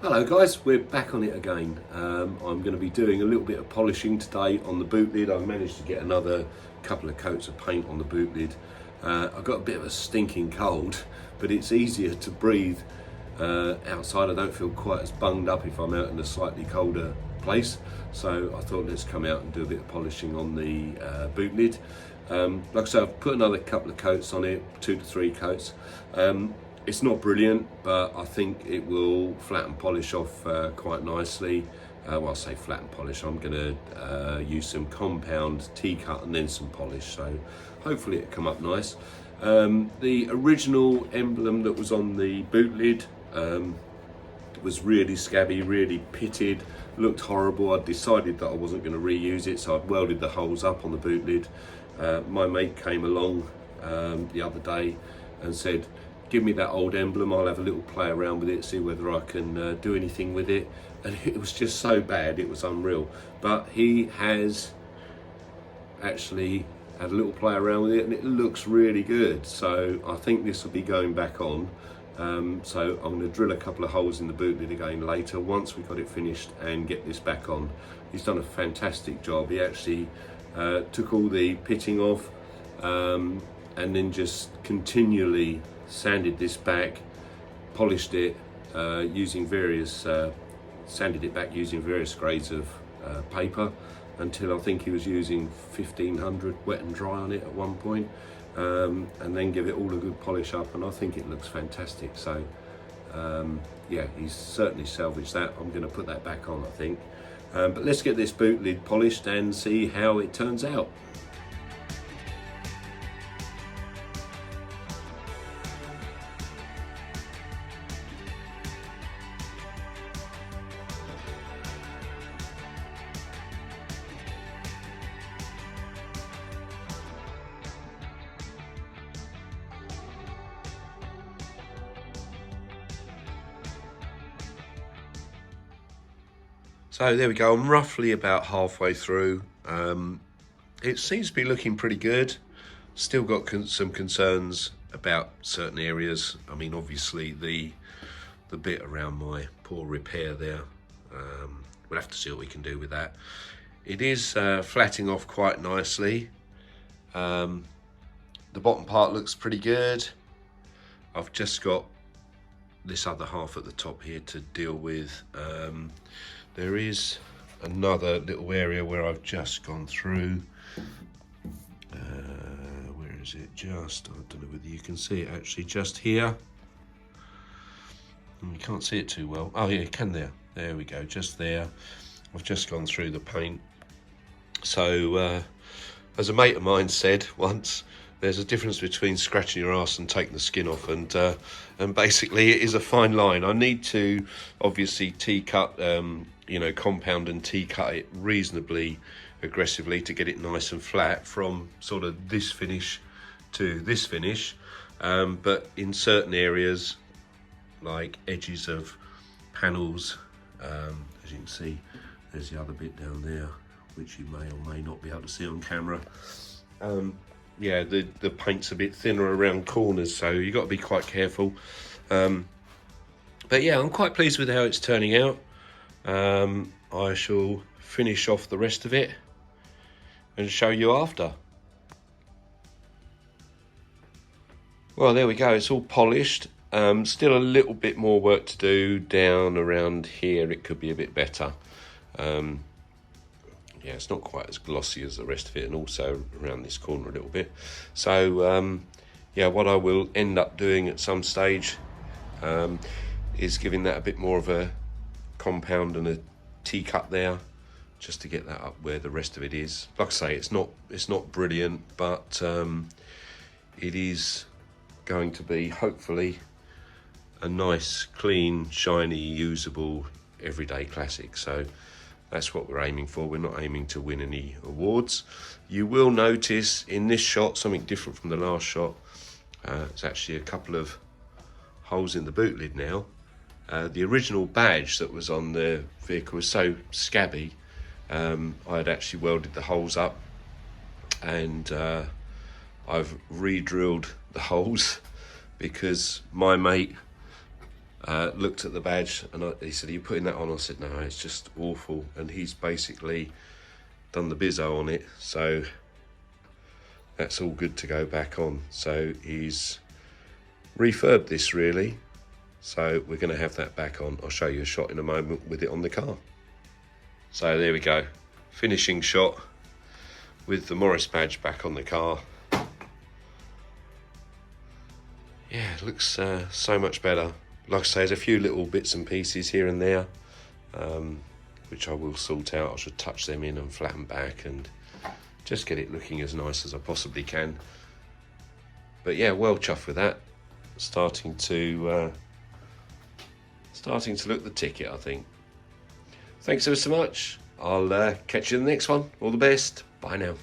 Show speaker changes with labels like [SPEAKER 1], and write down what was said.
[SPEAKER 1] Hello guys, we're back on it again. I'm going to be doing a little bit of polishing today on the boot lid. I've managed to get another couple of coats of paint on the boot lid. I've got a bit of a stinking cold, but it's easier to breathe outside. I don't feel quite as bunged up if I'm out in a slightly colder place. So I thought let's come out and do a bit of polishing on the boot lid. Like I said, I've put another couple of coats on it, 2 to 3 coats. It's not brilliant, but I think it will flat and polish off quite nicely. Well, I say flat and polish, I'm going to use some compound T-cut and then some polish, so hopefully it'll come up nice. The original emblem that was on the boot lid was really scabby, really pitted, looked horrible. I decided that I wasn't going to reuse it, so I'd welded the holes up on the boot lid. My mate came along the other day and said, give me that old emblem, I'll have a little play around with it, see whether I can do anything with it. And it was just so bad, it was unreal. But he has actually had a little play around with it and it looks really good. So I think this will be going back on. So I'm going to drill a couple of holes in the boot lid again later once we've got it finished and get this back on. He's done a fantastic job. He actually took all the pitting off and then just continually sanded this back, polished it using various, sanded it back using various grades of paper until I think he was using 1500 wet and dry on it at one point, and then give it all a good polish up, and I think it looks fantastic. So yeah, he's certainly salvaged that. I'm going to put that back on, I think. But let's get this boot lid polished and see how it turns out. So there we go, I'm roughly about halfway through. It seems to be looking pretty good. Still got some concerns about certain areas. I mean, obviously the bit around my poor repair there, we'll have to see what we can do with that. It is flatting off quite nicely. The bottom part looks pretty good. I've just got this other half at the top here to deal with. There is another little area where I've just gone through. Where is it? Just, I don't know whether you can see it actually, just here. You can't see it too well. Oh yeah, you can there. There we go, just there. I've just gone through the paint. So, as a mate of mine said once, there's a difference between scratching your ass and taking the skin off, and basically it is a fine line. I need to obviously T-cut, you know, compound and T-cut it reasonably aggressively to get it nice and flat from sort of this finish to this finish. But in certain areas, like edges of panels, as you can see, there's the other bit down there, which you may or may not be able to see on camera. Yeah, the paint's a bit thinner around corners, so you've got to be quite careful. But yeah, I'm quite pleased with how it's turning out. I shall finish off the rest of it and show you after. Well, there we go, it's all polished. Still a little bit more work to do down around here. It could be a bit better. Yeah, it's not quite as glossy as the rest of it, and also around this corner a little bit. So yeah, what I will end up doing at some stage is giving that a bit more of a compound and a T-cut there, just to get that up where the rest of it is. Like I say, it's not brilliant, but it is going to be hopefully a nice, clean, shiny, usable, everyday classic. So that's what we're aiming for. We're not aiming to win any awards. You will notice in this shot something different from the last shot. It's actually a couple of holes in the boot lid now. The original badge that was on the vehicle was so scabby, I had actually welded the holes up, and I've re-drilled the holes because my mate looked at the badge and he said, "Are you putting that on?" I said, "No, it's just awful." And he's basically done the bizzo on it, so that's all good to go back on. So he's refurbed this really, so we're going to have that back on. I'll show you a shot in a moment with it on the car. So there we go, finishing shot with the Morris badge back on the car. Yeah, it looks so much better. Like I say, there's a few little bits and pieces here and there, which I will sort out. I should touch them in and flatten back and just get it looking as nice as I possibly can. But yeah, well chuffed with that. Starting to look the ticket, I think. Thanks ever so much. I'll catch you in the next one. All the best. Bye now.